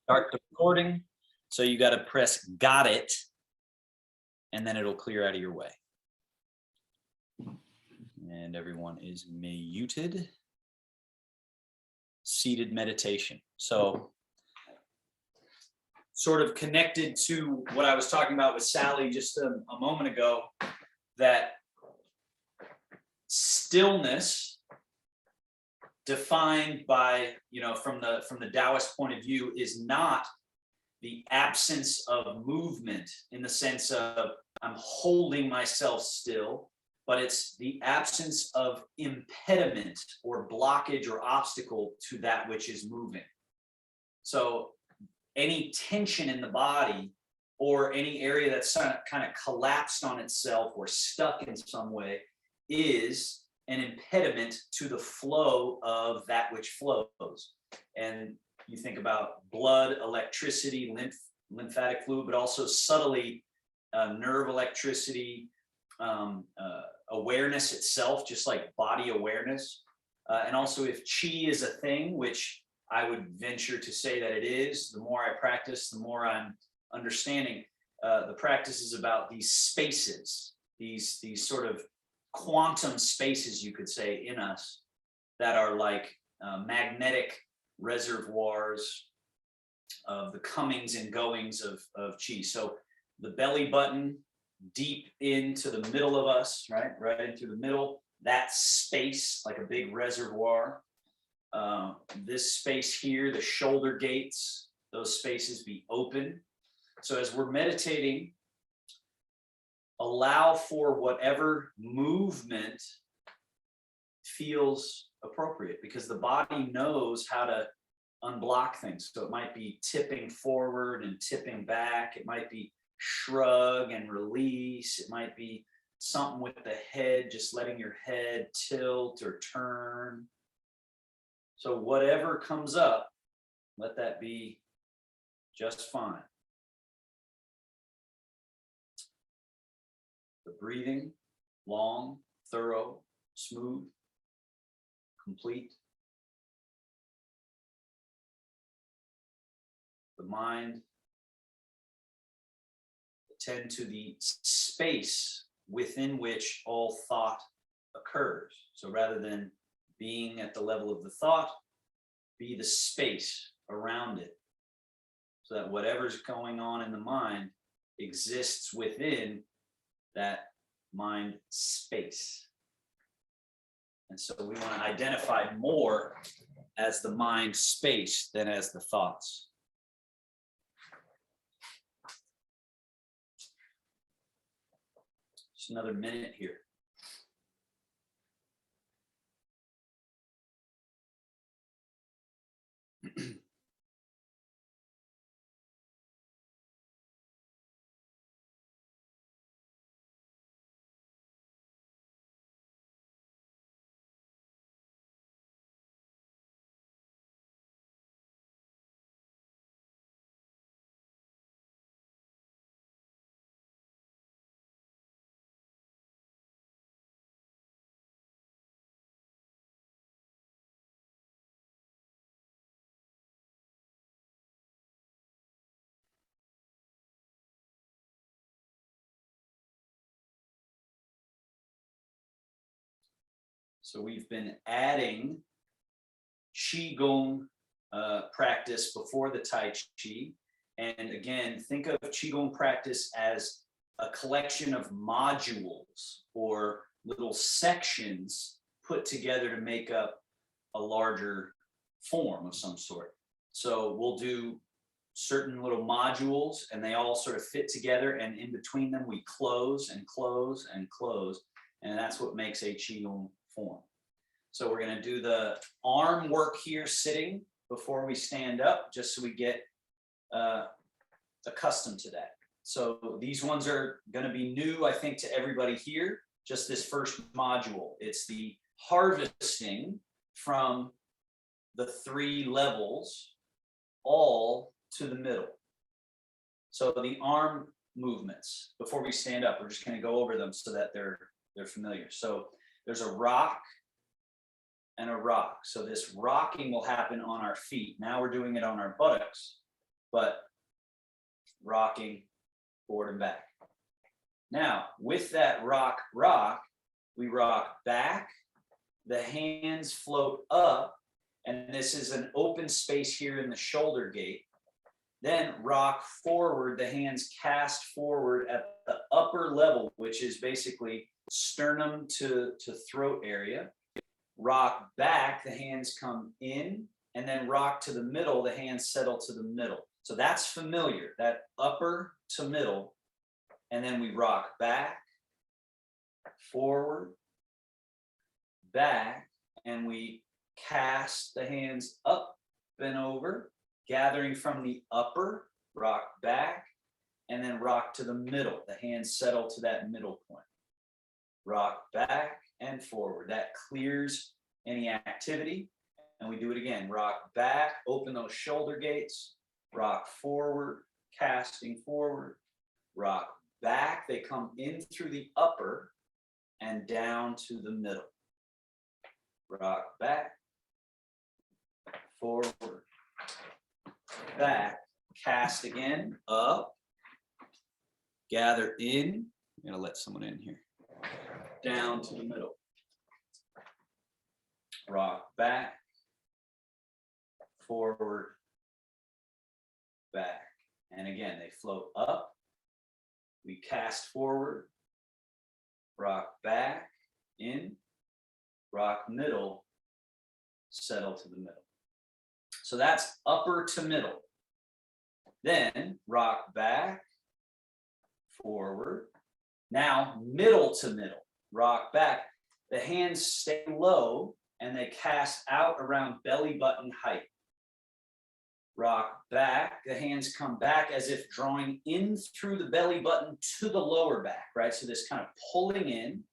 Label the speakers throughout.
Speaker 1: Start the recording. So you got to press got it, and then it'll clear out of your way. And everyone is muted. Seated meditation. So sort of connected to what I was talking about with Sally just a moment ago, that stillness defined by, from the Taoist point of view, is not the absence of movement in the sense of I'm holding myself still, but it's the absence of impediment or blockage or obstacle to that which is moving. So any tension in the body or any area that's kind of collapsed on itself or stuck in some way is an impediment to the flow of that which flows. And you think about blood, electricity, lymphatic fluid, but also subtly nerve electricity, awareness itself, just like body awareness. And also if chi is a thing, which I would venture to say that it is, the more I practice, the more I'm understanding. The practice is about these spaces, these sort of quantum spaces, you could say, in us that are like magnetic reservoirs of the comings and goings of chi. So the belly button deep into the middle of us, right into the middle, that space like a big reservoir. This space here, the shoulder gates, those spaces be open. So as we're meditating, allow for whatever movement feels appropriate, because the body knows how to unblock things. So it might be tipping forward and tipping back. It might be shrug and release. It might be something with the head, just letting your head tilt or turn. So whatever comes up, let that be just fine. The breathing, long, thorough, smooth, complete. The mind, attend to the space within which all thought occurs. So rather than being at the level of the thought, be the space around it, so that whatever's going on in the mind exists within that mind space. And so we want to identify more as the mind space than as the thoughts. Just another minute here. So we've been adding Qigong practice before the Tai Chi. And again, think of Qigong practice as a collection of modules or little sections put together to make up a larger form of some sort. So we'll do certain little modules and they all sort of fit together, and in between them we close and close and close. And that's what makes a Qigong form. So we're going to do the arm work here sitting before we stand up, just so we get accustomed to that. So these ones are going to be new, I think, to everybody here, just this first module. It's the harvesting from the 3 levels all to the middle. So the arm movements, before we stand up, we're just going to go over them so that they're familiar. So there's a rock and a rock. So this rocking will happen on our feet. Now we're doing it on our buttocks. but rocking forward and back. Now, with that rock, we rock back, the hands float up, and this is an open space here in the shoulder gate. Then rock forward, the hands cast forward at the upper level, which is basically sternum to throat area. Rock back, the hands come in, and then rock to the middle, the hands settle to the middle. So that's familiar, that upper to middle. And then we rock back, forward, back, and we cast the hands up and over, gathering from the upper, rock back, and then rock to the middle. The hands settle to that middle point. Rock back and forward. That clears any activity. And we do it again. Rock back, open those shoulder gates, rock forward, casting forward, rock back. They come in through the upper and down to the middle. Rock back, forward, back, cast again, up, gather in. I'm gonna let someone in here. Down to the middle. Rock back, forward, back. And again, they float up. We cast forward, rock back, in, rock middle, settle to the middle. So that's upper to middle. Then rock back, forward. Now middle to middle, rock back. The hands stay low and they cast out around belly button height. Rock back, the hands come back as if drawing in through the belly button to the lower back, right? So this kind of pulling in,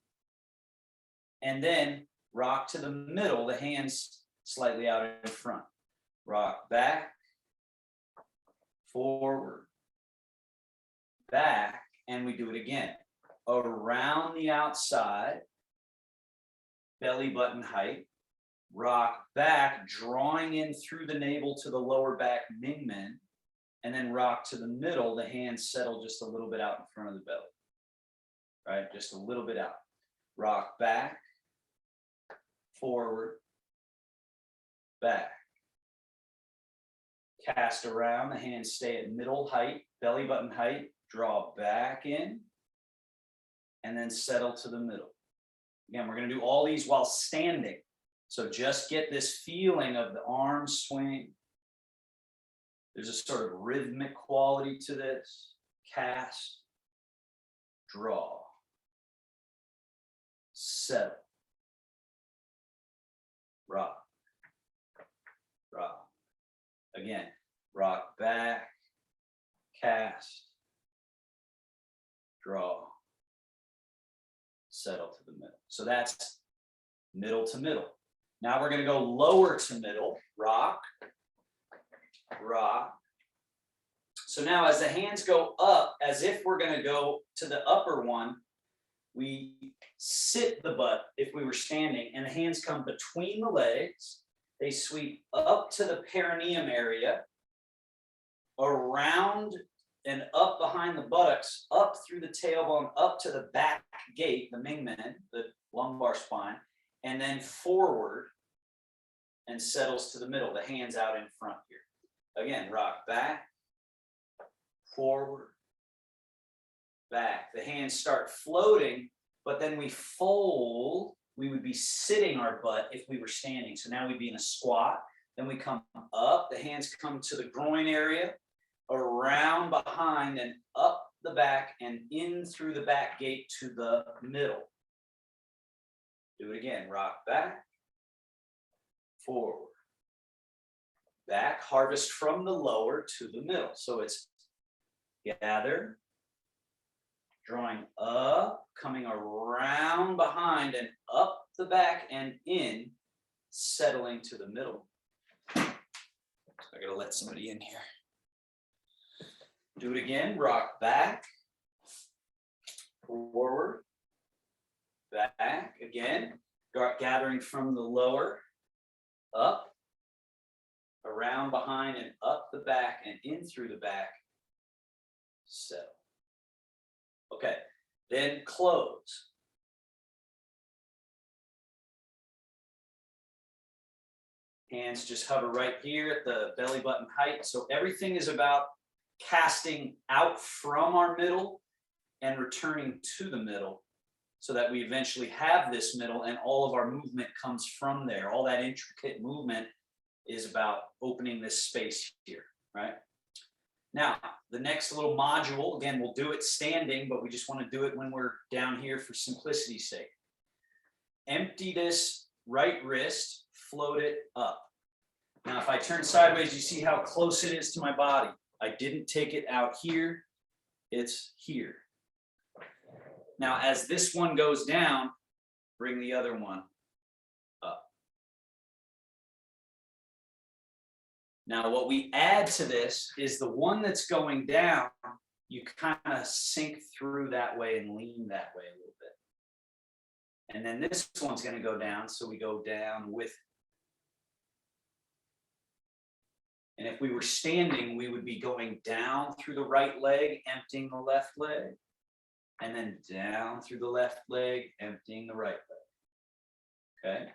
Speaker 1: and then rock to the middle, the hands slightly out in front. Rock back, forward, back, and we do it again. Around the outside, belly button height, rock back, drawing in through the navel to the lower back Mingmen, and then rock to the middle, the hands settle just a little bit out in front of the belly, right? Just a little bit out. Rock back, forward, back. Cast around, the hands stay at middle height, belly button height, draw back in, and then settle to the middle. Again, we're going to do all these while standing. So just get this feeling of the arm swing. There's a sort of rhythmic quality to this. Cast, draw, settle, rock, rock. Again, rock back, cast, draw, settle to the middle. So that's middle to middle. Now we're going to go lower to middle, rock, rock. So now as the hands go up, as if we're going to go to the upper one, we sit the butt if we were standing, and the hands come between the legs. They sweep up to the perineum area, around and up behind the buttocks, up through the tailbone, up to the back gate, the Mingmen, the lumbar spine, and then forward and settles to the middle, the hands out in front here. Again, rock back, forward, back. The hands start floating, but then we fold. We would be sitting our butt if we were standing. So now we'd be in a squat. Then we come up, the hands come to the groin area, around behind and up the back and in through the back gate to the middle. Do it again, rock back, forward, back, harvest from the lower to the middle. So it's gather, drawing up, coming around behind and up the back and in, settling to the middle. So I gotta let somebody in here. Do it again, rock back, forward, back, again, gathering from the lower, up, around behind and up the back and in through the back. So, okay, then close. Hands just hover right here at the belly button height. So everything is about casting out from our middle and returning to the middle so that we eventually have this middle and all of our movement comes from there. All that intricate movement is about opening this space here, right? Now, the next little module, again, we'll do it standing, but we just want to do it when we're down here for simplicity's sake. Empty this right wrist, float it up. Now, if I turn sideways, you see how close it is to my body. I didn't take it out here, it's here. Now, as this one goes down, bring the other one up. Now, what we add to this is the one that's going down, you kind of sink through that way and lean that way a little bit. And then this one's going to go down, so we go down with it. And if we were standing, we would be going down through the right leg, emptying the left leg, and then down through the left leg, emptying the right leg. Okay?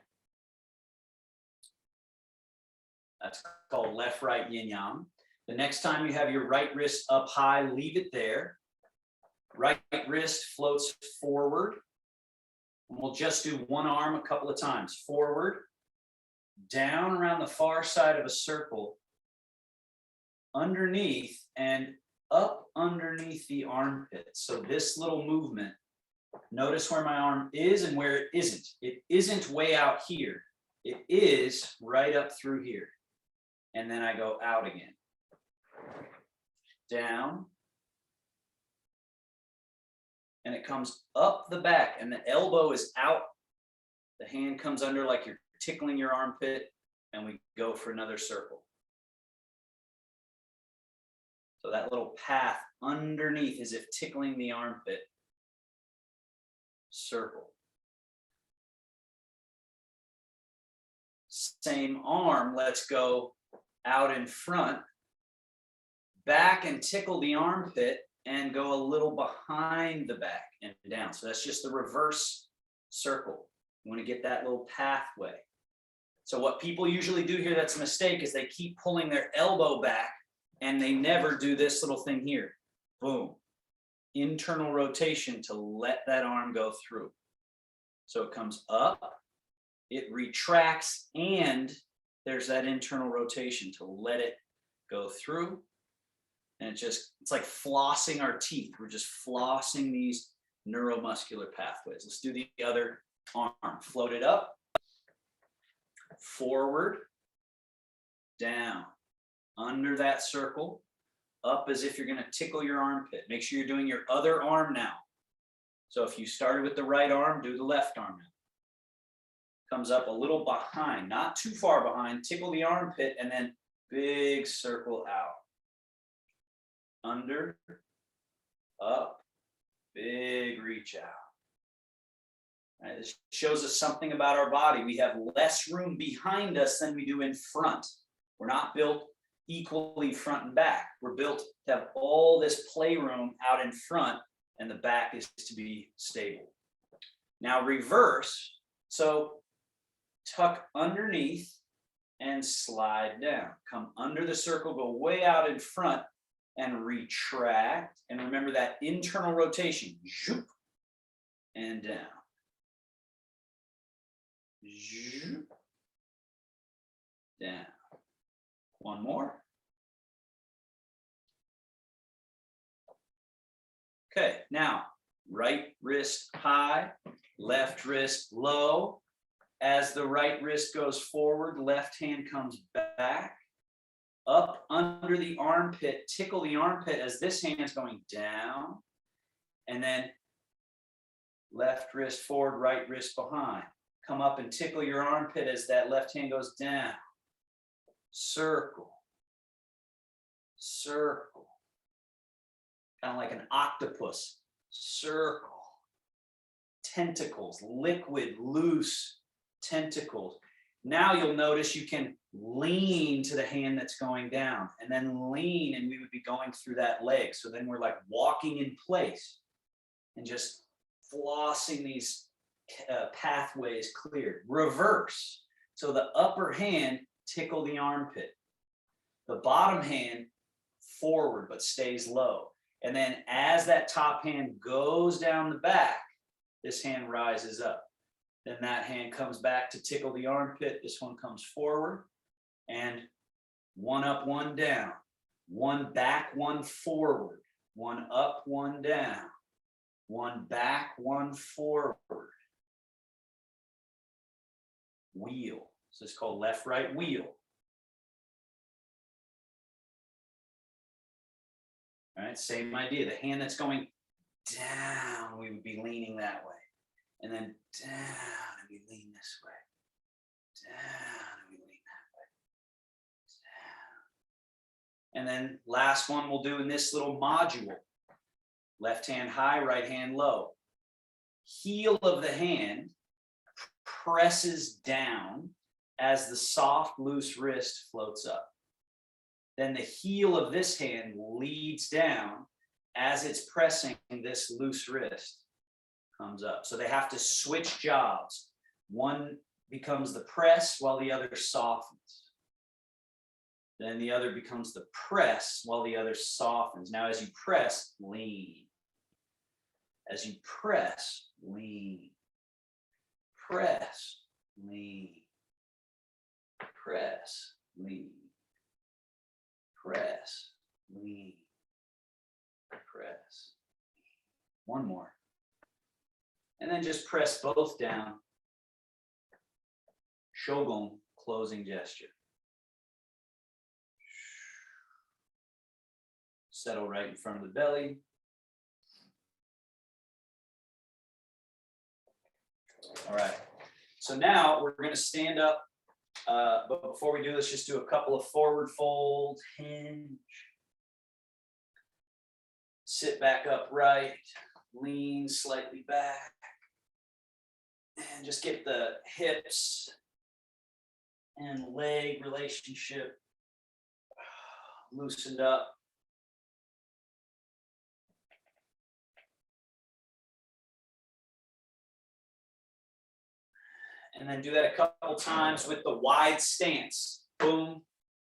Speaker 1: That's called left-right yin-yang. The next time you have your right wrist up high, leave it there. Right wrist floats forward. And we'll just do one arm a couple of times. Forward, down around the far side of a circle, underneath and up underneath the armpit. So this little movement, notice where my arm is and where it isn't. It isn't way out here. It is right up through here. And then I go out again. Down. And it comes up the back and the elbow is out. The hand comes under like you're tickling your armpit, and we go for another circle. So that little path underneath as if tickling the armpit. Circle. Same arm, let's go out in front, back and tickle the armpit and go a little behind the back and down. So that's just the reverse circle. You want to get that little pathway. So what people usually do here that's a mistake is they keep pulling their elbow back and they never do this little thing here. Boom. Internal rotation to let that arm go through. So it comes up, it retracts, and there's that internal rotation to let it go through. And it's like flossing our teeth. We're just flossing these neuromuscular pathways. Let's do the other arm. Float it up, forward, down, under that circle, up as if you're going to tickle your armpit. Make sure you're doing your other arm now. So if you started with the right arm, do the left arm now. Comes up a little behind, not too far behind, tickle the armpit, and then big circle out. Under, up, big reach out. Right, this shows us something about our body. We have less room behind us than we do in front. We're not built equally front and back. We're built to have all this playroom out in front, and the back is to be stable. Now reverse. So tuck underneath and slide down. Come under the circle, go way out in front and retract. And remember that internal rotation. Zoop, and down. Zoop, down. One more. Okay, now right wrist high, left wrist low. As the right wrist goes forward, left hand comes back. Up under the armpit, tickle the armpit as this hand's going down. And then left wrist forward, right wrist behind. Come up and tickle your armpit as that left hand goes down. Circle. Circle. Kind of like an octopus. Circle. Tentacles, liquid, loose tentacles. Now you'll notice you can lean to the hand that's going down and then lean, and we would be going through that leg. So then we're like walking in place and just flossing these pathways cleared. Reverse. So the upper hand, tickle the armpit. The bottom hand, forward but stays low. And then as that top hand goes down the back, this hand rises up. Then that hand comes back to tickle the armpit. This one comes forward, and one up, one down, one back, one forward, one up, one down, one back, one forward. Wheel. So it's called left, right, wheel. All right, same idea. The hand that's going down, we would be leaning that way. And then down, and we lean this way. Down, and we lean that way. Down. And then last one we'll do in this little module. Left hand high, right hand low. Heel of the hand presses down as the soft, loose wrist floats up. Then the heel of this hand leads down as it's pressing this loose wrist comes up. So they have to switch jobs. One becomes the press while the other softens. Then the other becomes the press while the other softens. Now as you press, lean. As you press, lean. Press, lean. Press, lean. Press, lean. Press. One more. And then just press both down. Shogun, closing gesture. Settle right in front of the belly. All right. So now we're going to stand up. But before we do, let's just do a couple of forward folds. Hinge. Sit back upright. Lean slightly back. And just get the hips and leg relationship loosened up. And then do that a couple times with the wide stance. Boom,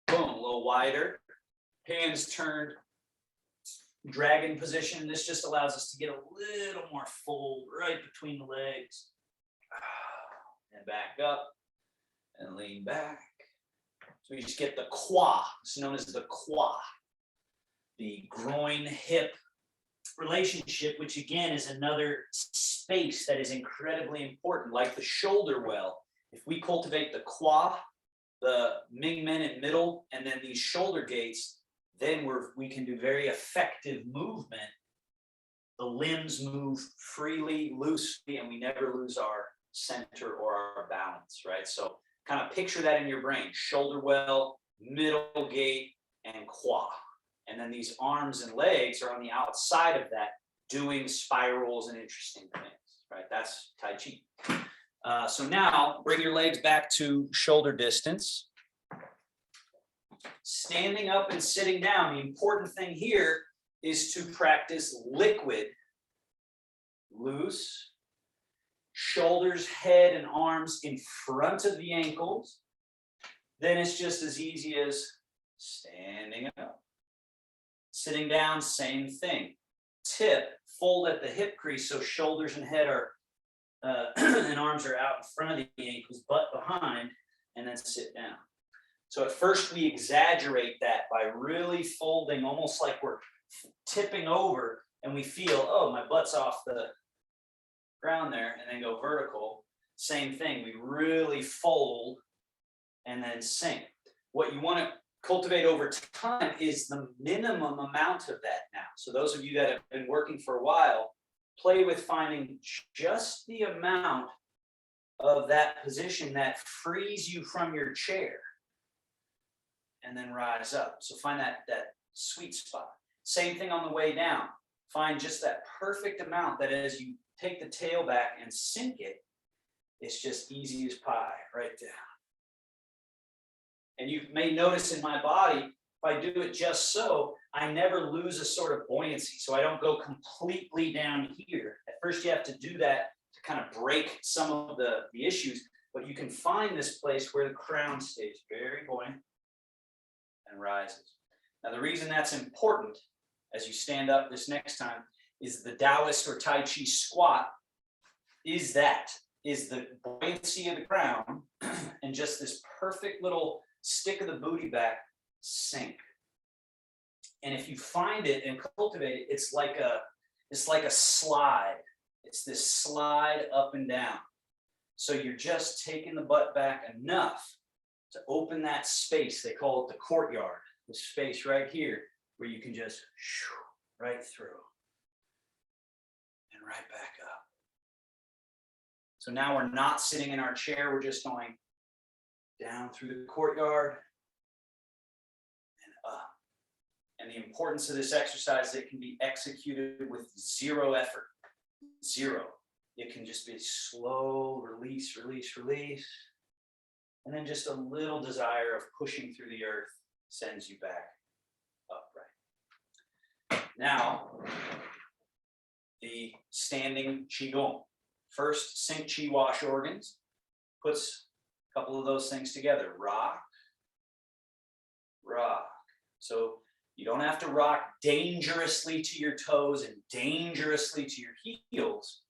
Speaker 1: boom, a little wider. Hands turned, dragon position. This just allows us to get a little more fold right between the legs. And back up and lean back. So we just get the qua. It's known as the qua. The groin hip relationship, which again is another space that is incredibly important, like the shoulder well. If we cultivate the qua, the Ming Men in middle, and then these shoulder gates, then we can do very effective movement. The limbs move freely, loosely, and we never lose our center or our balance, right? So kind of picture that in your brain: shoulder well, middle gate, and qua. And then these arms and legs are on the outside of that, doing spirals and interesting things, right? That's Tai Chi. So now bring your legs back to shoulder distance. Standing up and sitting down. The important thing here is to practice liquid, loose, shoulders, head, and arms in front of the ankles. Then it's just as easy as standing up. Sitting down, same thing. Tip, fold at the hip crease so shoulders and head are and arms are out in front of the ankles, butt behind, and then sit down. So at first we exaggerate that by really folding, almost like we're tipping over, and we feel, oh, my butt's off the ground there, and then go vertical. Same thing, we really fold and then sink. What you want to cultivate over time is the minimum amount of that now. So those of you that have been working for a while, play with finding just the amount of that position that frees you from your chair, and then rise up. So find that sweet spot. Same thing on the way down. Find just that perfect amount that as you take the tail back and sink it, it's just easy as pie, right down. And you may notice in my body, if I do it just so, I never lose a sort of buoyancy. So I don't go completely down here. At first, you have to do that to kind of break some of the issues. But you can find this place where the crown stays very buoyant and rises. Now, the reason that's important as you stand up this next time is the Taoist or Tai Chi squat is the buoyancy of the crown and just this perfect little stick of the booty back sink. And if you find it and cultivate it, it's like a slide. It's this slide up and down. So you're just taking the butt back enough to open that space. They call it the courtyard, the space right here where you can just right through and right back up. So now we're not sitting in our chair. We're just going down through the courtyard and up. And the importance of this exercise, it can be executed with zero effort. Zero. It can just be slow release, release, release. And then just a little desire of pushing through the earth sends you back upright. Now, the standing Qigong. First, sync Qi wash organs. Puts a couple of those things together. Rock, rock. So you don't have to rock dangerously to your toes and dangerously to your heels,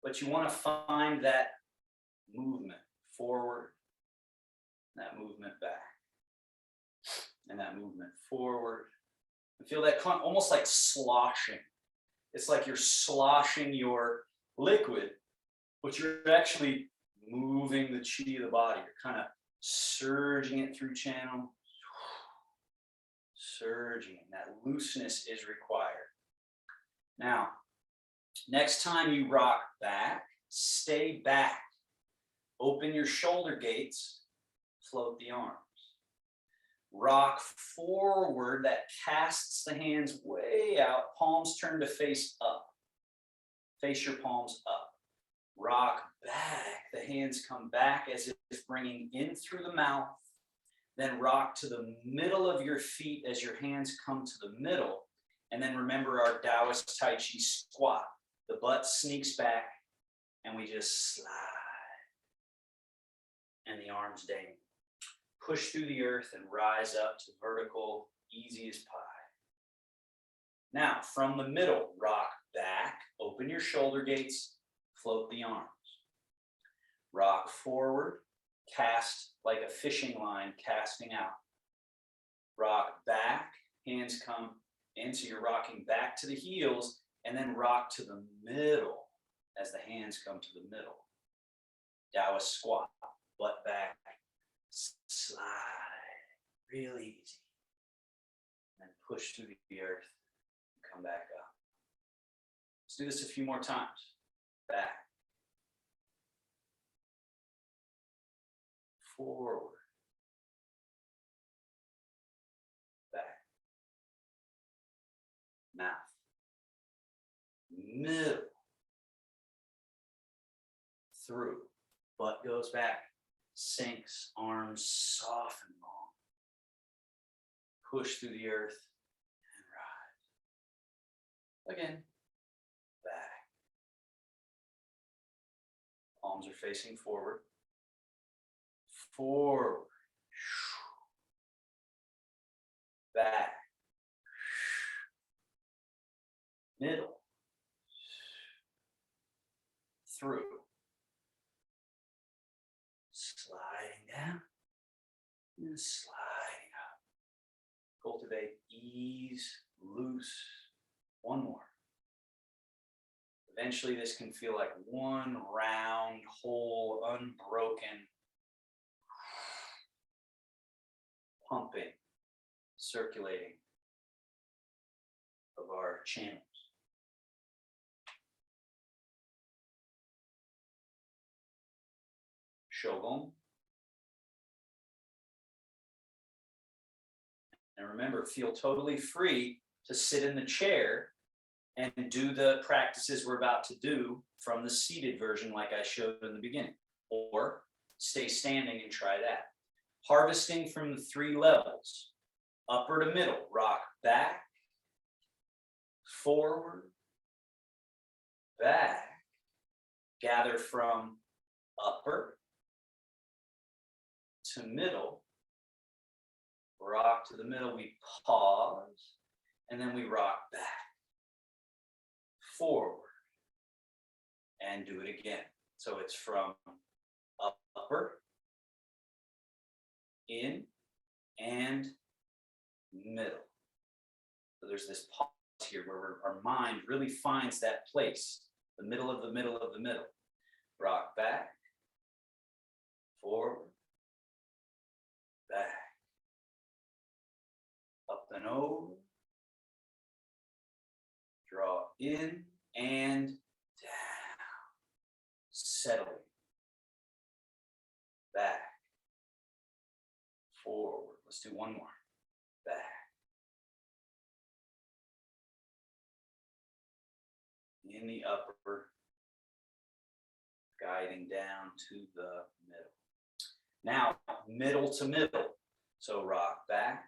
Speaker 1: but you want to find that movement forward, that movement back, and that movement forward. And feel that almost like sloshing. It's like you're sloshing your liquid, but you're actually moving the chi of the body. You're kind of surging it through channel, surging. That looseness is required. Now, next time you rock back, stay back. Open your shoulder gates, float the arms. Rock forward, that casts the hands way out, palms turn to face up. Face your palms up. Rock back, the hands come back as if bringing in through the mouth. Then rock to the middle of your feet as your hands come to the middle. And then remember our Taoist Tai Chi squat. The butt sneaks back and we just slide. And the arms dangle. Push through the earth and rise up to vertical, easy as pie. Now, from the middle, rock back, open your shoulder gates, float the arms. Rock forward, cast like a fishing line casting out. Rock back, hands come in, so you're rocking back to the heels, and then rock to the middle as the hands come to the middle. Taoist squat, butt back, slide, real easy. And push through the earth and come back up. Let's do this a few more times. Back. Forward. Back. Mouth. Middle. Through. Butt goes back. Sinks, arms soft and long. Push through the earth and rise. Again, back. Palms are facing forward. Forward. Back. Middle. Through. Sliding down and sliding up. Cultivate ease, loose. One more. Eventually this can feel like one round, whole, unbroken, pumping, circulating of our channels. Shogun. And remember, feel totally free to sit in the chair and do the practices we're about to do from the seated version like I showed in the beginning. Or stay standing and try that. harvesting from the 3 levels. Upper to middle, rock back, forward, back, gather from upper to middle, rock to the middle, we pause, and then we rock back, forward, and do it again. So it's from upper, in, and middle. So there's this pause here where our mind really finds that place, the middle of the middle of the middle. Rock back, forward, back, up and over, draw in and down, settling, back, forward. Let's do one more, back, in the upper, guiding down to the middle. Now, middle to middle. So rock back,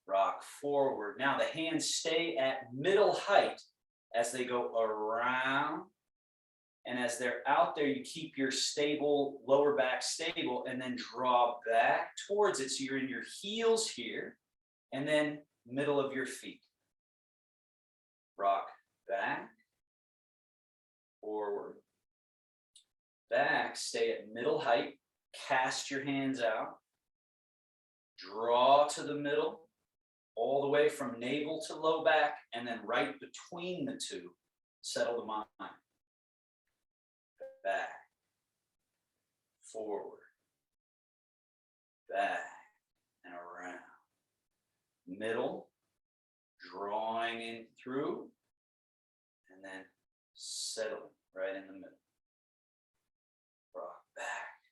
Speaker 1: rock forward. Now the hands stay at middle height as they go around. And as they're out there, you keep your stable, lower back stable, and then draw back towards it. So you're in your heels here, and then middle of your feet. Rock back, forward, back, stay at middle height, cast your hands out, draw to the middle, all the way from navel to low back, and then right between the two, settle the mind. Back, forward, back, and around. Middle, drawing in through, and then settling right in the middle. Rock back.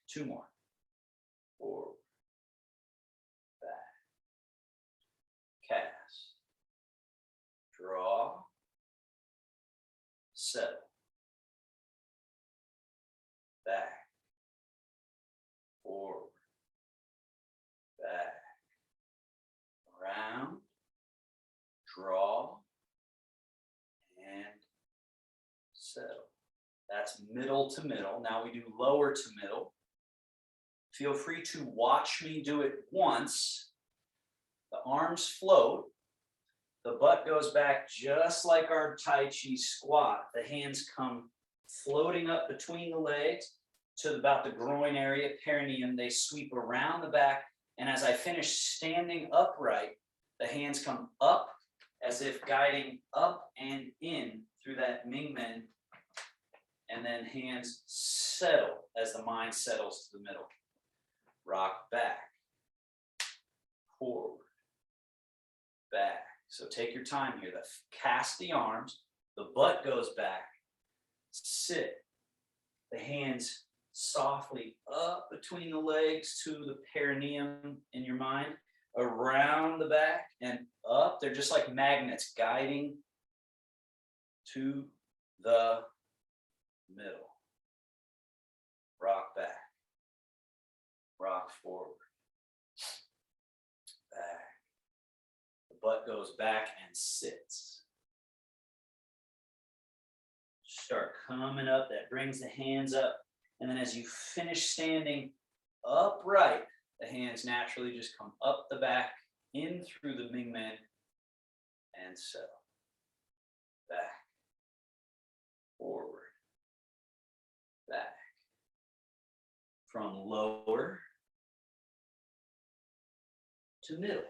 Speaker 1: 2 more. Forward, back, cast, draw, settle, back, forward, back, around, draw, and settle. That's middle to middle. Now we do lower to middle. Feel free to watch me do it once. The arms float. The butt goes back just like our Tai Chi squat. The hands come floating up between the legs to about the groin area, perineum. They sweep around the back. And as I finish standing upright, the hands come up as if guiding up and in through that Mingmen. And then hands settle as the mind settles to the middle. Rock back, forward, back. So take your time here. Cast the arms, the butt goes back, sit. The hands softly up between the legs to the perineum in your mind, around the back and up. They're just like magnets guiding to the middle. Rock back, rock forward, back. The butt goes back and sits. Start coming up. That brings the hands up. And then as you finish standing upright, the hands naturally just come up the back, in through the Mingmen, and settle. Back, forward, back. From lower to middle.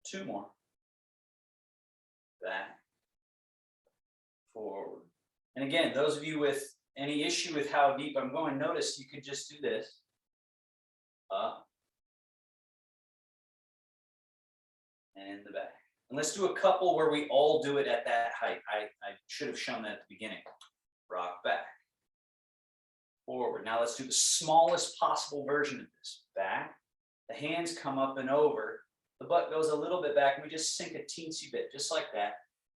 Speaker 1: Two more. Back, forward. And again, those of you with any issue with how deep I'm going, notice you could just do this. Up. And in the back. And let's do a couple where we all do it at that height. I should have shown that at the beginning. Rock back. Forward. Now let's do the smallest possible version of this. Back. The hands come up and over. The butt goes a little bit back. And we just sink a teensy bit, just like that.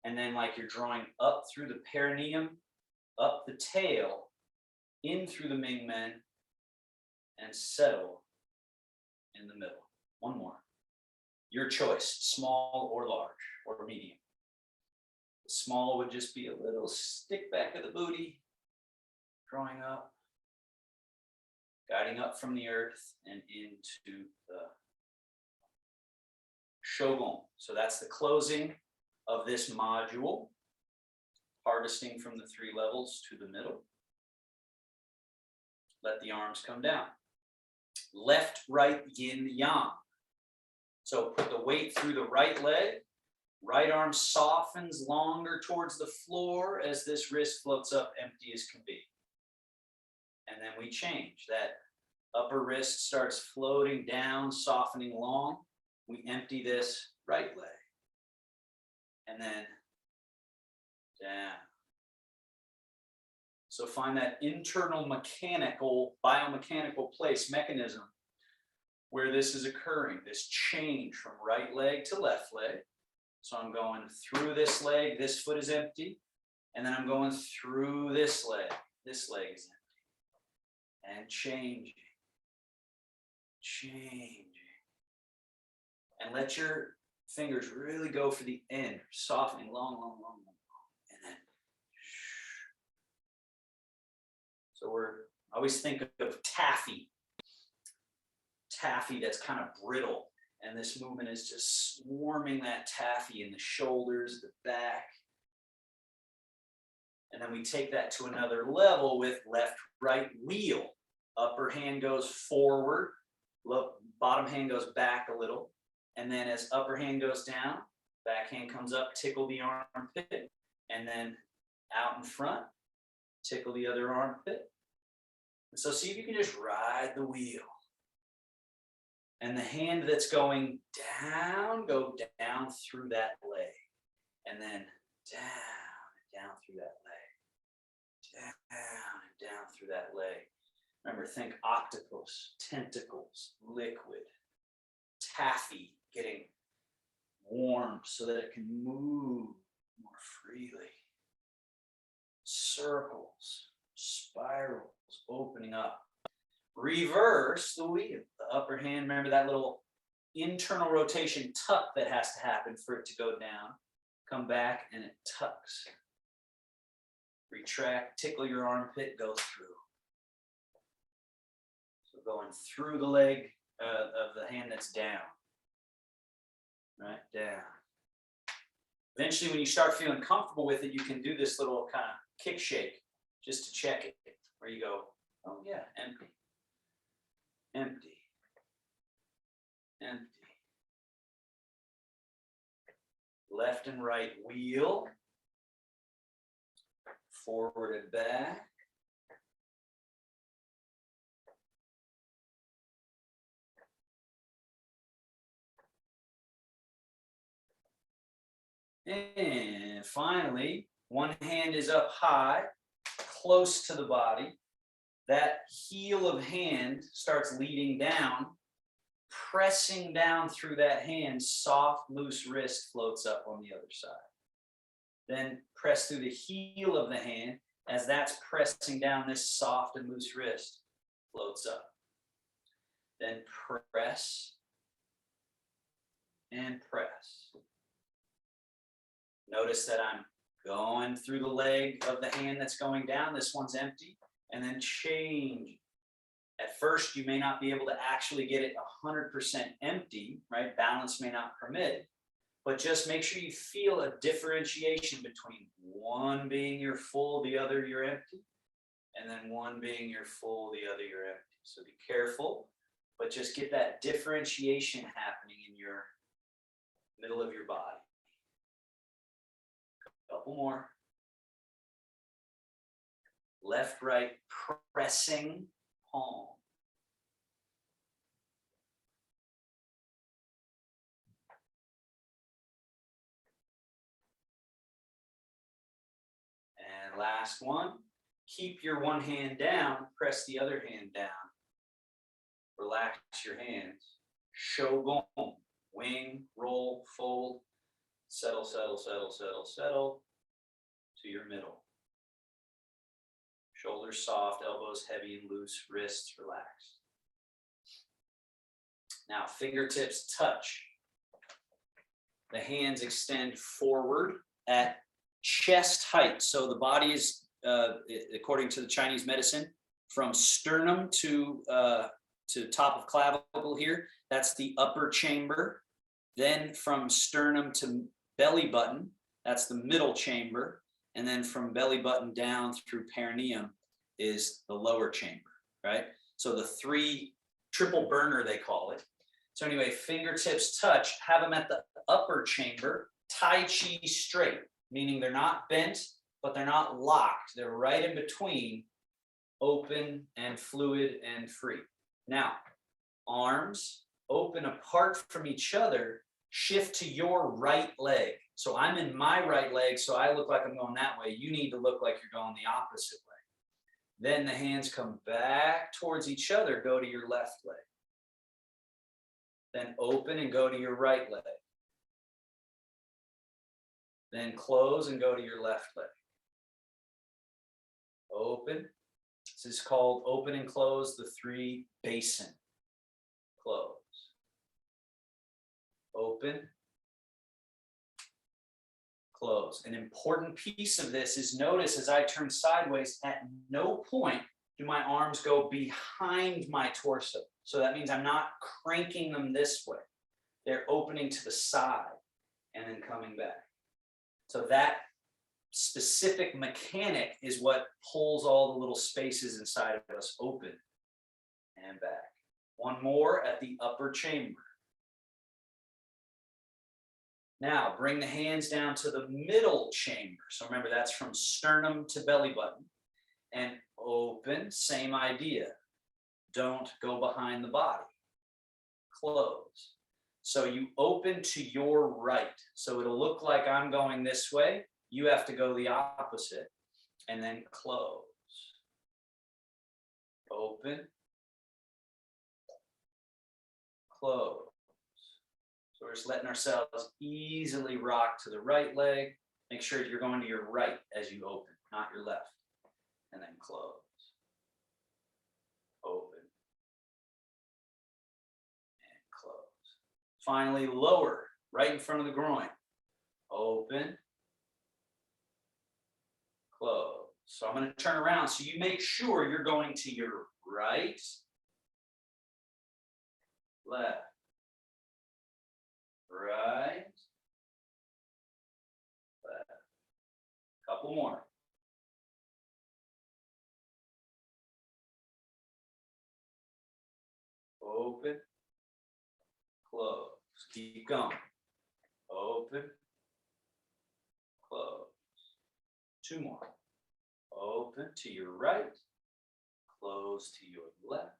Speaker 1: And then like you're drawing up through the perineum up the tail, in through the Ming Men, and settle in the middle. One more. Your choice, small or large or medium. The small would just be a little stick back of the booty, drawing up, guiding up from the earth and into the Shogun. So that's the closing of this module, harvesting from the 3 levels to the middle. Let the arms come down. Left, right, yin, yang. So put the weight through the right leg. Right arm softens longer towards the floor as this wrist floats up empty as can be. And then we change. That upper wrist starts floating down, softening long. We empty this right leg. And then down. So find that internal mechanical, biomechanical place, mechanism where this is occurring, this change from right leg to left leg. So I'm going through this leg, this foot is empty, and then I'm going through this leg is empty. And changing. And let your fingers really go for the end, softening, long. And then, so I always think of taffy that's kind of brittle. And this movement is just swarming that taffy in the shoulders, the back. And then we take that to another level with left, right wheel. Upper hand goes forward, bottom hand goes back a little. And then as upper hand goes down, back hand comes up, tickle the armpit. And then out in front, tickle the other armpit. And so see if you can just ride the wheel. And the hand that's going down, go down through that leg. And then down through that leg. Down through that leg. Remember, think octopus, tentacles, liquid, taffy getting warm so that it can move more freely. Circles, spirals, opening up. Reverse the wheel. The upper hand, remember that little internal rotation tuck that has to happen for it to go down. Come back and it tucks. Retract, tickle your armpit, go through. So going through the leg of the hand that's down. Right, down. Eventually, when you start feeling comfortable with it, you can do this little kind of kick shake just to check it, where you go, oh yeah, empty. Empty. Empty. Left and right wheel. Forward and back. And finally, one hand is up high, close to the body. That heel of hand starts leading down, pressing down through that hand, soft, loose wrist floats up on the other side. Then press through the heel of the hand as that's pressing down, this soft and loose wrist floats up. Then press and press. Notice that I'm going through the leg of the hand that's going down. This one's empty. And then change. At first, you may not be able to actually get it 100% empty, right? Balance may not permit. But just make sure you feel a differentiation between one being your full, the other you're empty, and then one being your full, the other you're empty. So be careful, but just get that differentiation happening in your middle of your body. Couple more. Left, right, pressing palm. And last one. Keep your one hand down, press the other hand down. Relax your hands. Shogun. Wing, roll, fold. Settle, settle, settle, settle, settle to your middle. Shoulders soft, elbows heavy and loose, wrists relaxed. Now, fingertips touch. The hands extend forward at chest height. So the body is, according to the Chinese medicine, from sternum to top of clavicle here. That's the upper chamber. Then from sternum to belly button, that's the middle chamber. And then from belly button down through perineum is the lower chamber, right? So the triple burner, they call it. So anyway, fingertips touch, have them at the upper chamber, Tai Chi straight, meaning they're not bent, but they're not locked. They're right in between, open and fluid and free. Now, arms open apart from each other, shift to your right leg. So I'm in my right leg, so I look like I'm going that way. You need to look like you're going the opposite way. Then the hands come back towards each other, go to your left leg. Then open and go to your right leg. Then close and go to your left leg. Open. This is called open and close, the three basin. Close. Open. Close. An important piece of this is notice as I turn sideways, at no point do my arms go behind my torso. So that means I'm not cranking them this way. They're opening to the side and then coming back. So that specific mechanic is what pulls all the little spaces inside of us open and back. One more at the upper chamber. Now bring the hands down to the middle chamber. So remember, that's from sternum to belly button. And open, same idea. Don't go behind the body. Close. So you open to your right. So it'll look like I'm going this way. You have to go the opposite. And then close. Open. Close. So we're just letting ourselves easily rock to the right leg. Make sure you're going to your right as you open, not your left. And then close. Open. And close. Finally, lower, right in front of the groin. Open. Close. So I'm going to turn around. So you make sure you're going to your right, left, right, left. Couple more. Open, close. Keep going. Open, close. Two more. Open to your right, close to your left,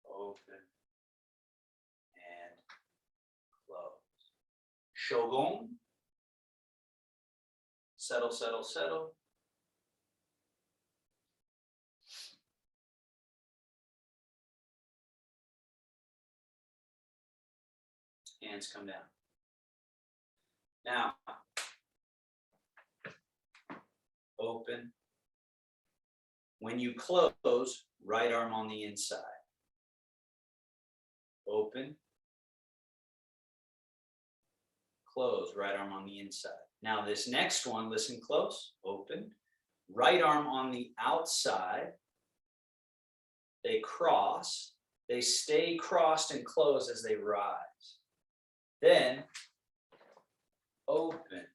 Speaker 1: open, and close. Shogun. Settle, settle, settle. Hands come down. Now, open. When you close, right arm on the inside. Open. Close, right arm on the inside. Now this next one, listen close, open. Right arm on the outside. They cross. They stay crossed and closed as they rise. Then, open.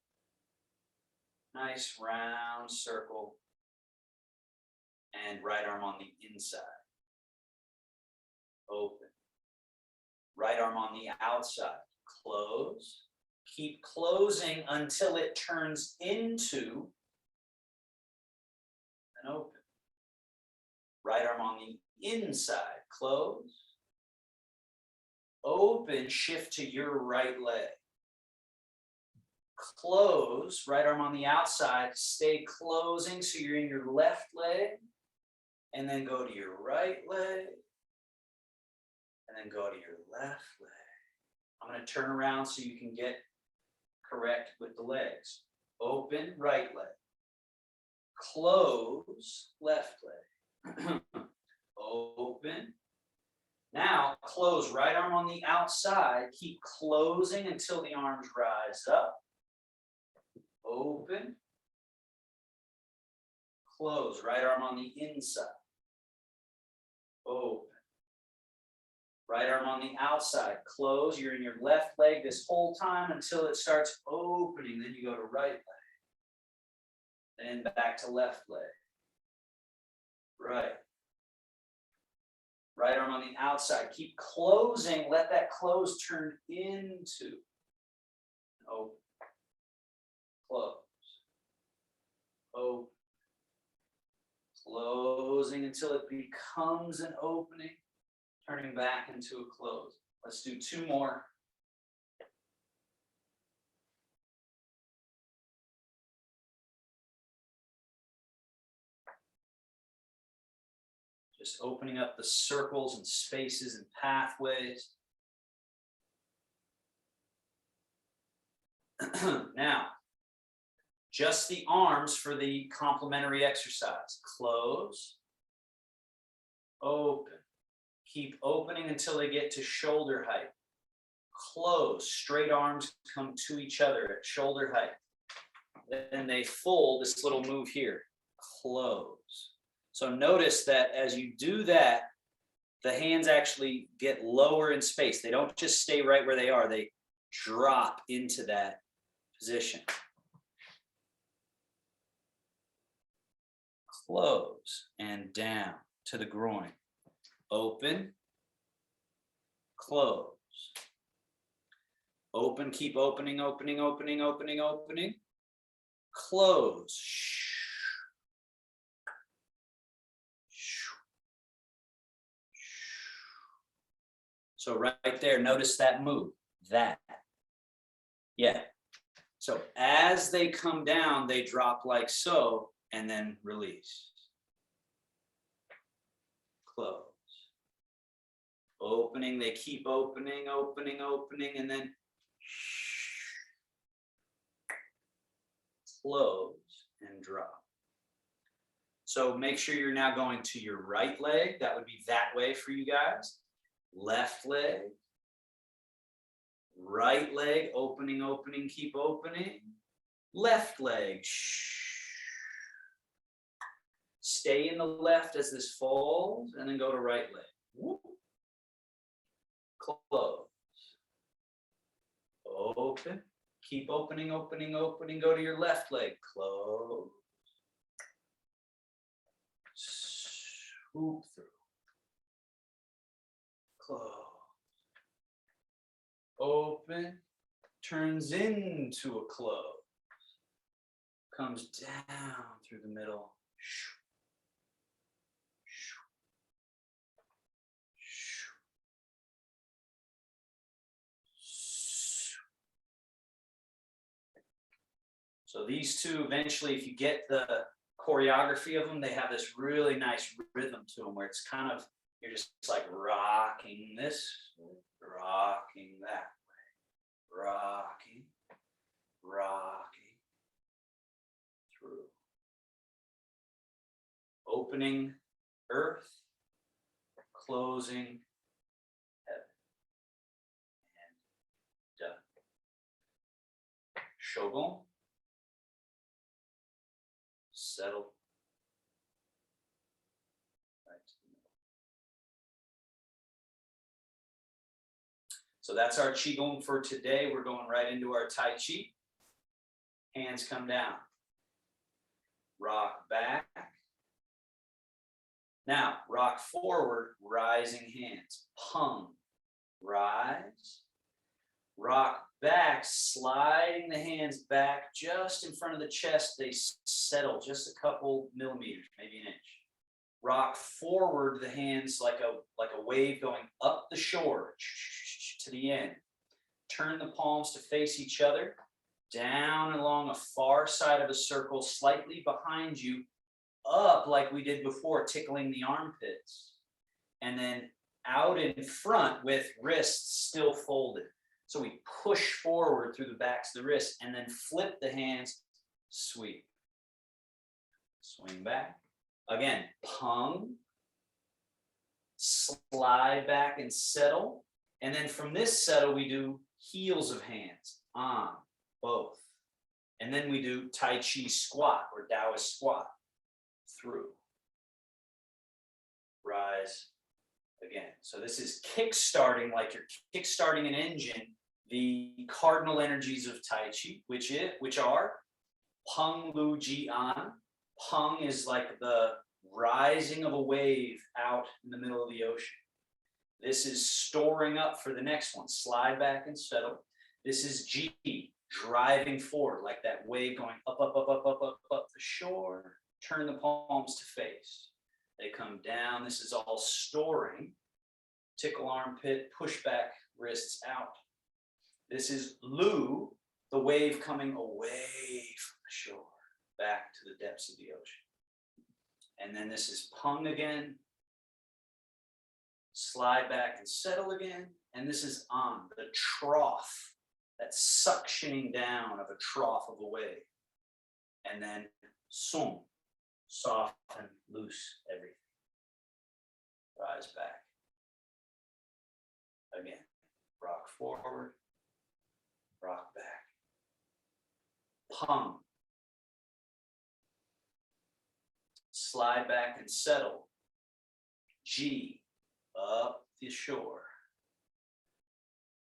Speaker 1: Nice round circle. And right arm on the inside. Open. Right arm on the outside. Close. Keep closing until it turns into an open. Right arm on the inside. Close. Open, shift to your right leg. Close, right arm on the outside. Stay closing so you're in your left leg. And then go to your right leg. And then go to your left leg. I'm going to turn around so you can get correct with the legs. Open, right leg. close, left leg. Open. Now close, right arm on the outside. Keep closing until the arms rise up. Open. Close, right arm on the inside. Open. Right arm on the outside. Close. You're in your left leg this whole time until it starts opening. Then you go to right leg. Then back to left leg. Right. Right arm on the outside. Keep closing. Let that close turn into open. Close. Open. Closing until it becomes an opening. Turning back into a close. Let's do 2 more. Just opening up the circles and spaces and pathways. Now, just the arms for the complementary exercise. Close. Open. Keep opening until they get to shoulder height. Close. Straight arms come to each other at shoulder height. Then they fold, this little move here. Close. So notice that as you do that, the hands actually get lower in space. They don't just stay right where they are. They drop into that position. Close and down to the groin. Open. Close. Open, keep opening, opening, opening, opening, opening. Close. So right there, notice that move, that. Yeah. So as they come down, they drop like so, and then release. Close. Opening, they keep opening, opening, opening, and then close and drop. So make sure you're now going to your right leg. That would be that way for you guys. Left leg. Right leg, opening, opening, keep opening. Left leg. Stay in the left as this folds, and then go to right leg. Whoop. Close. Open. Keep opening, opening, opening. Go to your left leg. Close. Swoop through. Close. Open. Turns into a close. Comes down through the middle. So these two, eventually, if you get the choreography of them, they have this really nice rhythm to them where it's kind of, you're just like rocking this, rocking that way, rocking, rocking through. Opening earth, closing heaven, and done. Shogun. Settle. Right to the middle. So that's our Qigong for today. We're going right into our Tai Chi. Hands come down. Rock back. Now, rock forward, rising hands. Pung. Rise. Rock back, sliding the hands back just in front of the chest. They settle just a couple millimeters, maybe an inch. Rock forward, the hands like a wave going up the shore to the end. Turn the palms to face each other, down along a far side of a circle, slightly behind you, up like we did before, tickling the armpits. And then out in front with wrists still folded. So we push forward through the backs of the wrists and then flip the hands, sweep. swing back. Again, pung, slide back and settle. And then from this settle, we do heels of hands, on, both. And then we do Tai Chi squat or Taoist squat, through. Rise, again. So this is kick-starting, like you're kick-starting an engine, the cardinal energies of Tai Chi, which are Peng, Lu, Ji, An. Peng is like the rising of a wave out in the middle of the ocean. This is storing up for the next one. Slide back and settle. This is Ji, driving forward, like that wave going up, up, up, up, up, up, up the shore. Turn the palms to face. They come down. This is all storing. Tickle armpit, push back wrists out. This is Lu, the wave coming away from the shore, back to the depths of the ocean. And then this is Peng again. Slide back and settle again. And this is An, the trough, that suctioning down of a trough of a wave. And then Sung, soften, loose everything. Rise back. Again, rock forward, rock back. Pung. Slide back and settle. G, up the shore.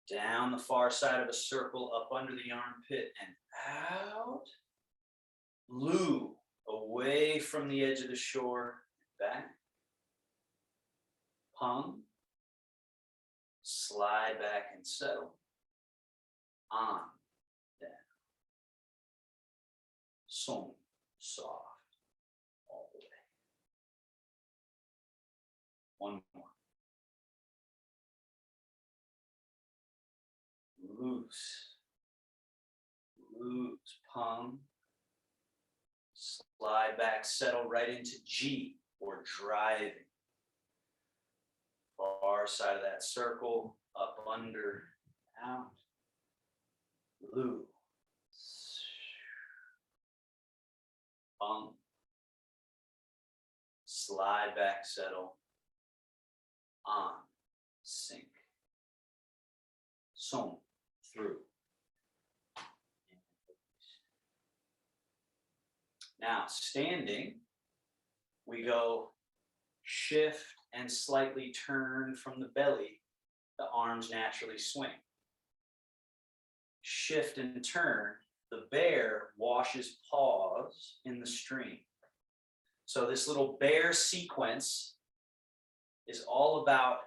Speaker 1: Down the far side of a circle, up under the armpit and out. Lu, away from the edge of the shore, back. Pung. Slide back and settle. On, down. Sung, soft, all the way. One more. Loose, loose, Pung. Slide back, settle right into G, or driving. Far side of that circle, up, under, out. Lu. Pung. Slide back, settle. On, sink. Sung, through. Now, standing, we go shift and slightly turn from the belly. The arms naturally swing. Shift and turn. The bear washes paws in the stream. So this little bear sequence is all about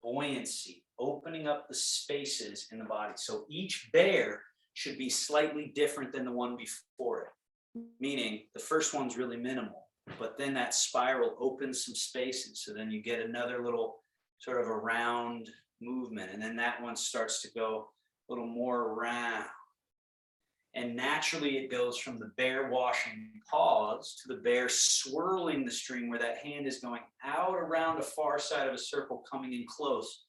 Speaker 1: buoyancy, opening up the spaces in the body. So each bear should be slightly different than the one before it. Meaning the first one's really minimal, but then that spiral opens some spaces. So then you get another little sort of a round movement. And then that one starts to go a little more round. And naturally it goes from the bear washing paws to the bear swirling the stream, where that hand is going out around the far side of a circle, coming in close.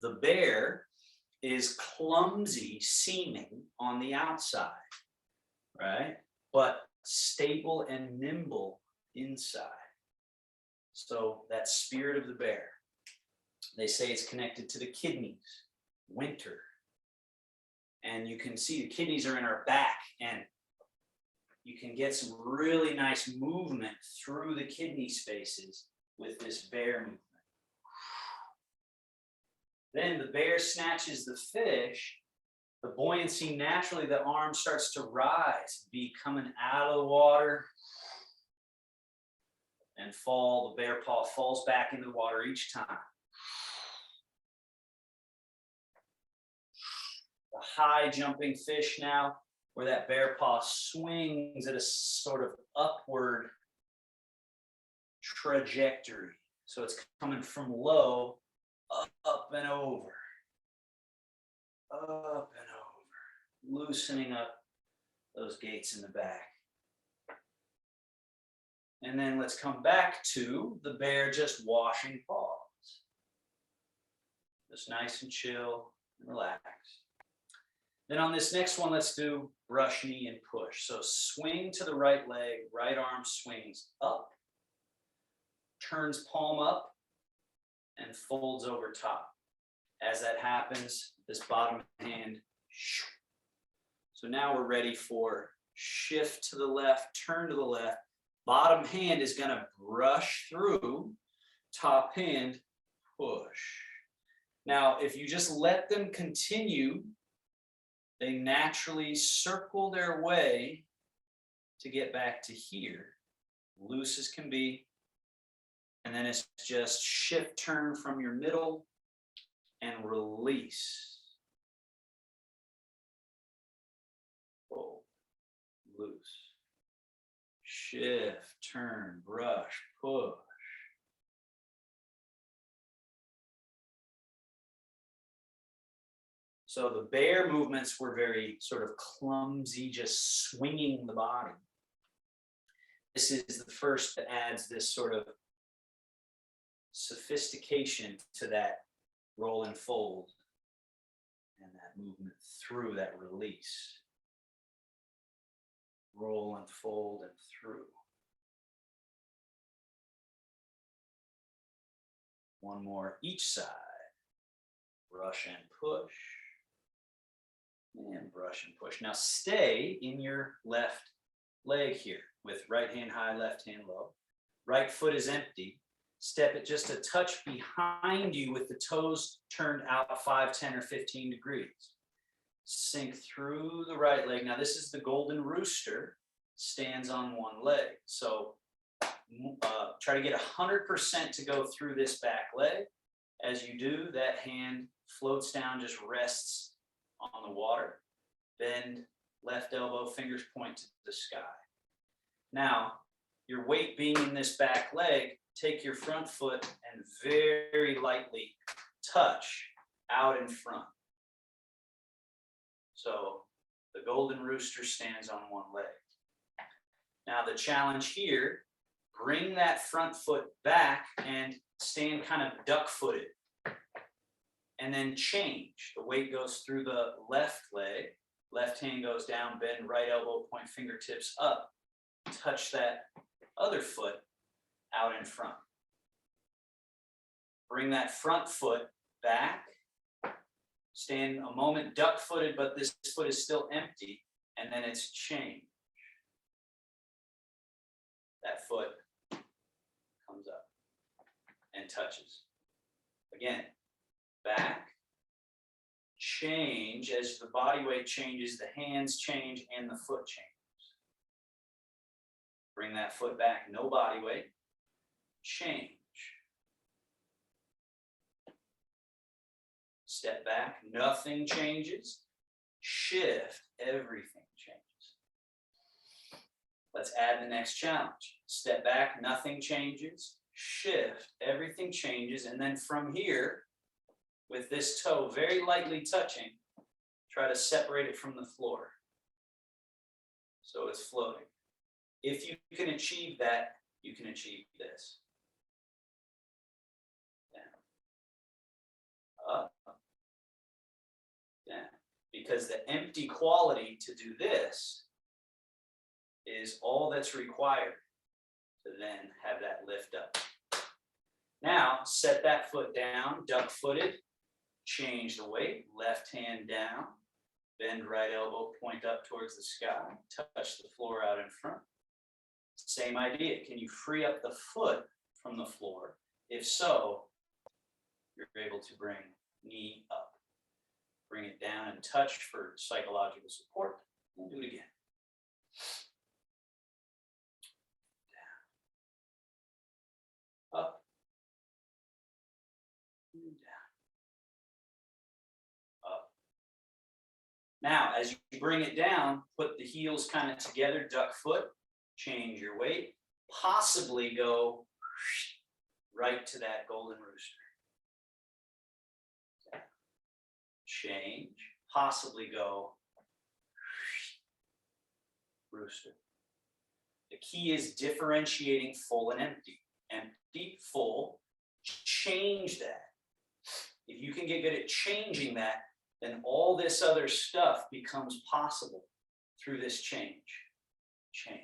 Speaker 1: The bear is clumsy seeming on the outside, right? But stable and nimble inside. So that spirit of the bear, they say it's connected to the kidneys, winter. And you can see the kidneys are in our back, and you can get some really nice movement through the kidney spaces with this bear movement. Then the bear snatches the fish. The buoyancy, naturally, the arm starts to rise, be coming out of the water and fall. The bear paw falls back into the water each time. The high jumping fish now, where that bear paw swings at a sort of upward trajectory. So it's coming from low, up and over. Up and over, loosening up those gates in the back. And then let's come back to the bear just washing paws. Just nice and chill and relaxed. Then on this next one, let's do brush, knee, and push. So swing to the right leg, right arm swings up, turns palm up, and folds over top. As that happens, this bottom hand. So now we're ready for shift to the left, turn to the left. Bottom hand is going to brush through, top hand, push. Now, if you just let them continue, they naturally circle their way to get back to here. Loose as can be. And then it's just shift, turn from your middle and release. Pull, loose. Shift, turn, brush, push. So the bear movements were very sort of clumsy, just swinging the body. This is the first that adds this sort of sophistication to that roll and fold and that movement through that release. Roll and fold and through. One more each side. Brush and push. And brush and push. Now stay in your left leg here with right hand high, left hand low. Right foot is empty. Step it just a touch behind you with the toes turned out 5, 10, or 15 degrees. Sink through the right leg. Now this is the golden rooster, stands on one leg. So try to get 100% to go through this back leg. As you do, that hand floats down, just rests on the water. Bend left elbow, fingers point to the sky. Now, your weight being in this back leg, take your front foot and very lightly touch out in front. So the golden rooster stands on one leg. Now the challenge here, bring that front foot back and stand kind of duck-footed. And then change. The weight goes through the left leg. Left hand goes down, bend right elbow, point fingertips up. Touch that other foot out in front. Bring that front foot back. Stand a moment duck-footed, but this foot is still empty. And then it's change. That foot comes up and touches. Again, back, change. As the body weight changes, the hands change and the foot changes. Bring that foot back, no body weight. Change. Step back, nothing changes. Shift, everything changes. Let's add the next challenge. Step back, nothing changes. Shift, everything changes. And then from here, with this toe very lightly touching, try to separate it from the floor. So it's floating. If you can achieve that, you can achieve this. Down. Up. Down. Because the empty quality to do this is all that's required to then have that lift up. Now, set that foot down, duck-footed. Change the weight, left hand down, bend right elbow, point up towards the sky, touch the floor out in front. Same idea. Can you free up the foot from the floor? If so, you're able to bring knee up. Bring it down and touch for psychological support. And do it again. Down. Up. And down. Now, as you bring it down, put the heels kind of together, duck foot, change your weight, possibly go right to that golden rooster. Change, possibly go rooster. The key is differentiating full and empty. Empty, full, change that. If you can get good at changing that, then all this other stuff becomes possible through this change. Change.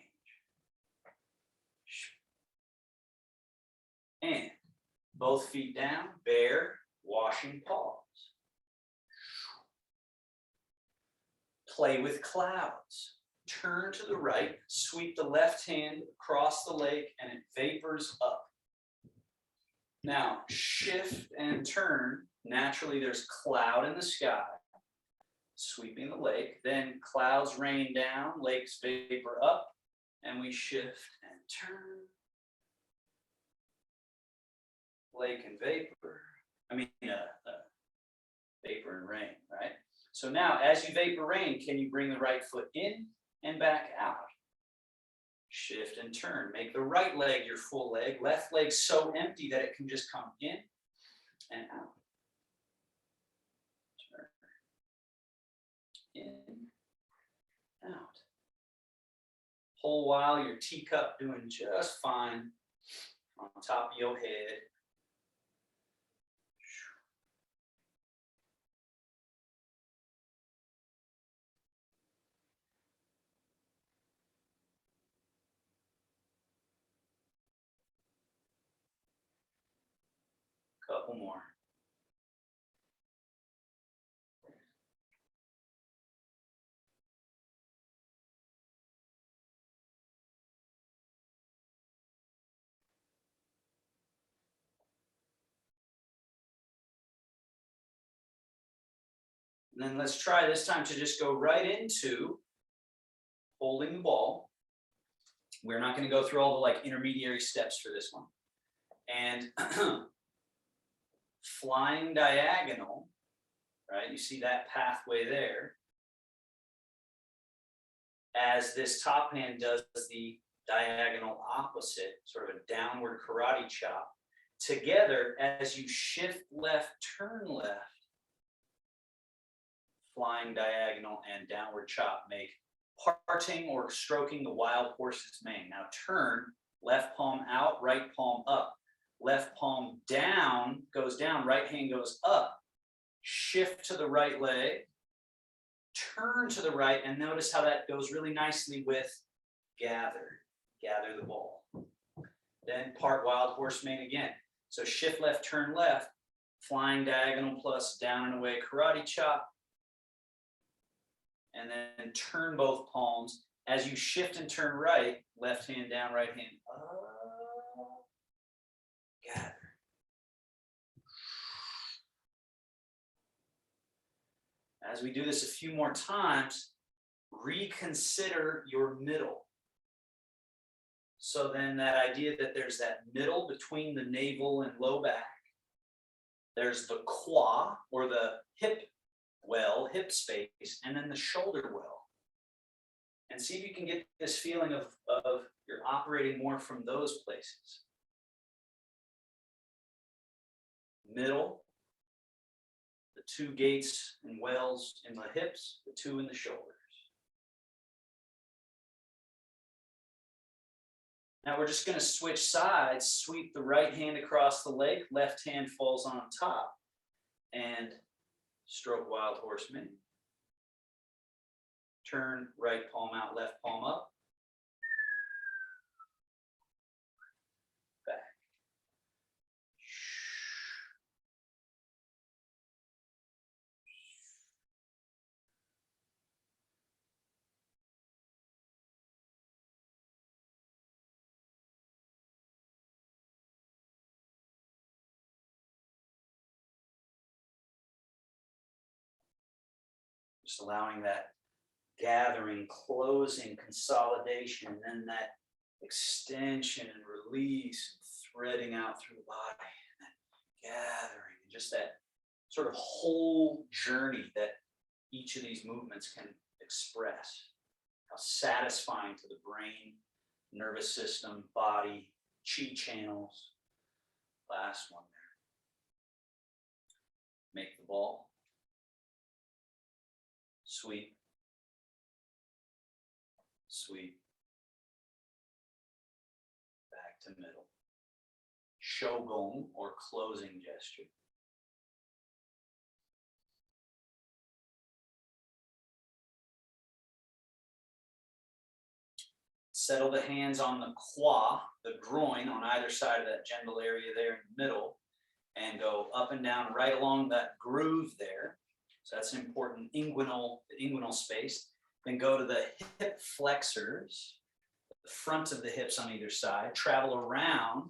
Speaker 1: And both feet down, bear, washing paws. Play with clouds. Turn to the right, sweep the left hand across the lake, and it vapors up. Now, shift and turn. Naturally, there's cloud in the sky, sweeping the lake. Then clouds rain down, lakes vapor up, and we shift and turn. Lake and vapor. Vapor and rain, right? So now, as you vapor rain, can you bring the right foot in and back out? Shift and turn. Make the right leg your full leg. Left leg so empty that it can just come in and out. Turn. In, out. Whole while your teacup doing just fine on top of your head. Couple more. And then let's try this time to just go right into holding the ball. We're not going to go through all the intermediary steps for this one. And flying diagonal, right? You see that pathway there. As this top hand does the diagonal opposite, sort of a downward karate chop. Together, as you shift left, turn left, flying diagonal and downward chop make parting or stroking the wild horse's mane. Now turn, left palm out, right palm up. Left palm down, goes down, right hand goes up. Shift to the right leg, turn to the right, and notice how that goes really nicely with gather the ball. Then part wild horse mane again. So shift left, turn left, flying diagonal plus down and away karate chop. And then turn both palms. As you shift and turn right, left hand down, right hand up, gather. As we do this a few more times, reconsider your middle. So then that idea that there's that middle between the navel and low back. There's the quad or the hip space, and then the shoulder well. And see if you can get this feeling of you're operating more from those places. Middle, the two gates and wells in the hips, the two in the shoulders. Now we're just going to switch sides, sweep the right hand across the leg, left hand falls on top, and stroke wild horse mane. Turn right palm out, left palm up. Back. Just allowing that gathering, closing, consolidation, and then that extension and release, threading out through the body, and that gathering, and just that sort of whole journey that each of these movements can express. How satisfying to the brain, nervous system, body, chi channels. Last one there. Make the ball. Sweep. Sweep. Back to middle. Shogun or closing gesture. Settle the hands on the quad, the groin on either side of that gentle area there in the middle, and go up and down right along that groove there. So that's an important inguinal space. Then go to the hip flexors, the front of the hips on either side, travel around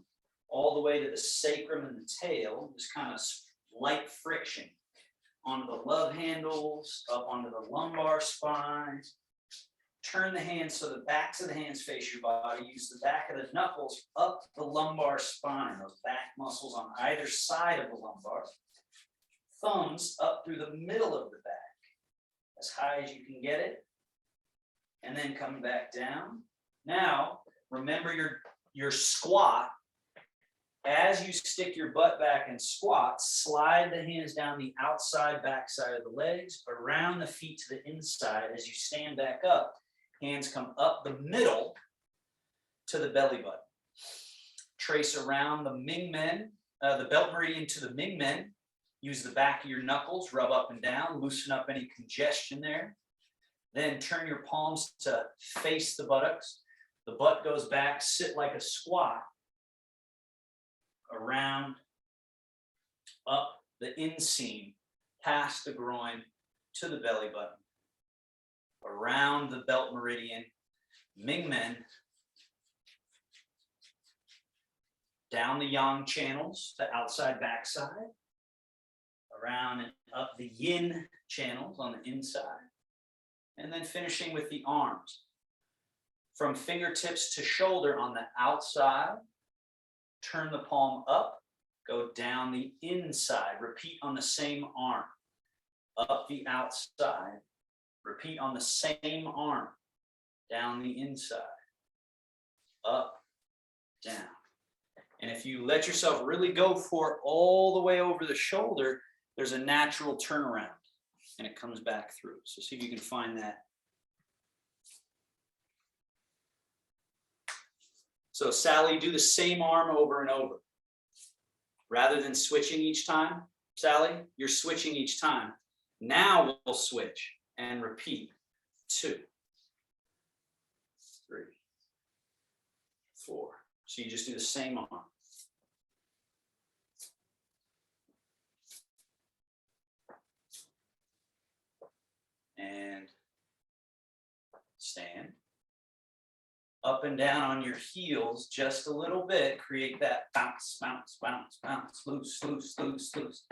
Speaker 1: all the way to the sacrum and the tail, just kind of light friction onto the love handles, up onto the lumbar spine. Turn the hands so the backs of the hands face your body. Use the back of the knuckles up the lumbar spine, those back muscles on either side of the lumbar. Thumbs up through the middle of the back, as high as you can get it. And then come back down. Now, remember your squat. As you stick your butt back and squat, slide the hands down the outside backside of the legs, around the feet to the inside. As you stand back up, hands come up the middle to the belly button. Trace around the Ming Men, the belt meridian to the Ming Men. Use the back of your knuckles, rub up and down, loosen up any congestion there. Then turn your palms to face the buttocks. The butt goes back, sit like a squat. Around, up the inseam, past the groin to the belly button, around the belt meridian, Ming Men, down the yang channels to outside backside, around and up the yin channels on the inside, and then finishing with the arms. From fingertips to shoulder on the outside, turn the palm up, go down the inside, repeat on the same arm, up the outside, repeat on the same arm, down the inside, up, down. And if you let yourself really go for it all the way over the shoulder, there's a natural turnaround and it comes back through. So see if you can find that. So Sally, do the same arm over and over. Rather than switching each time, Sally, you're switching each time. Now we'll switch and repeat. 2, 3, 4. So you just do the same arm. And stand. Up and down on your heels just a little bit. Create that bounce, bounce, bounce, bounce, loose, loose, loose, loose.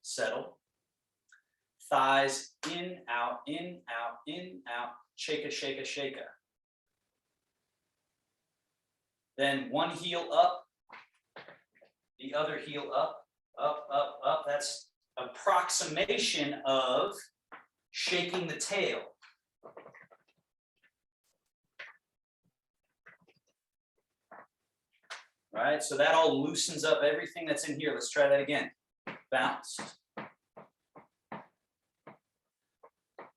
Speaker 1: Settle. Thighs in, out, in, out, in, out. Shake a, shake a, shake a. Then one heel up, the other heel up, up, up, up. That's approximation of shaking the tail. Right, so that all loosens up everything that's in here. Let's try that again. Bounce.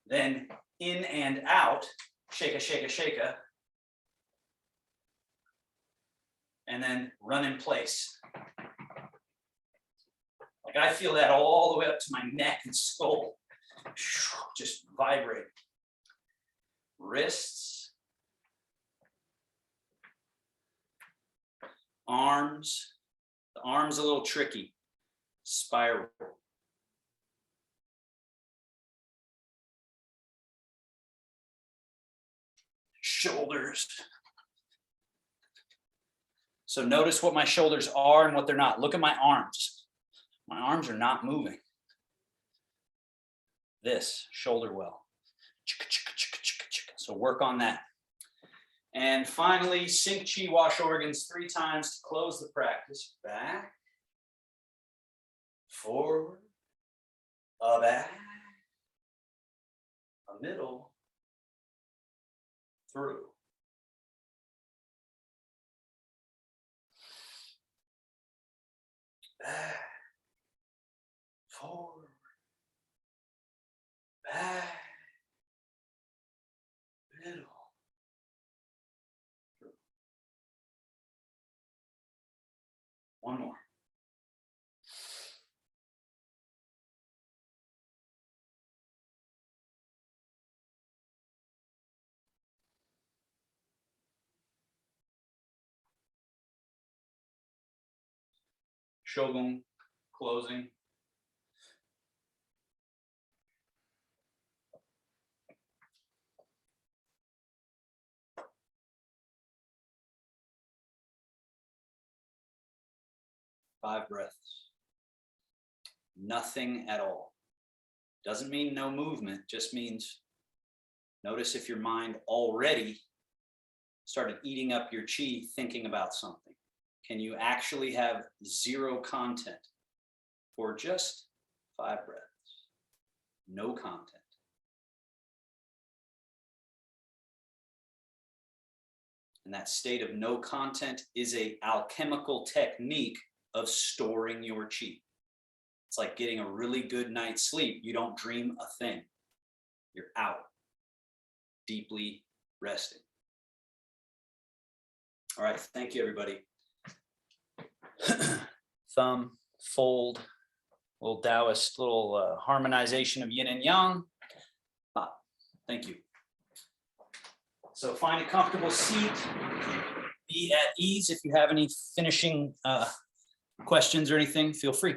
Speaker 1: Then in and out, shake a, shake a, shake a. And then run in place. Like I feel that all the way up to my neck and skull. Just vibrate. Wrists. Arms. The arm's a little tricky. Spiral. Shoulders. So notice what my shoulders are and what they're not. Look at my arms. My arms are not moving. This shoulder well. So work on that. And finally, sink chi, wash organs 3 times to close the practice. Back, forward, a back, a middle, through. Back, forward, back, middle, through. One more. Shogun closing. Five breaths. Nothing at all. Doesn't mean no movement, just means notice if your mind already started eating up your chi thinking about something. Can you actually have zero content for just 5 breaths? No content. And that state of no content is an alchemical technique of storing your chi. It's like getting a really good night's sleep. You don't dream a thing. You're out, deeply resting. All right, thank you, everybody. Thumb, fold, little Taoist, little harmonization of yin and yang. Thank you. So find a comfortable seat. Be at ease. If you have any finishing questions or anything, feel free.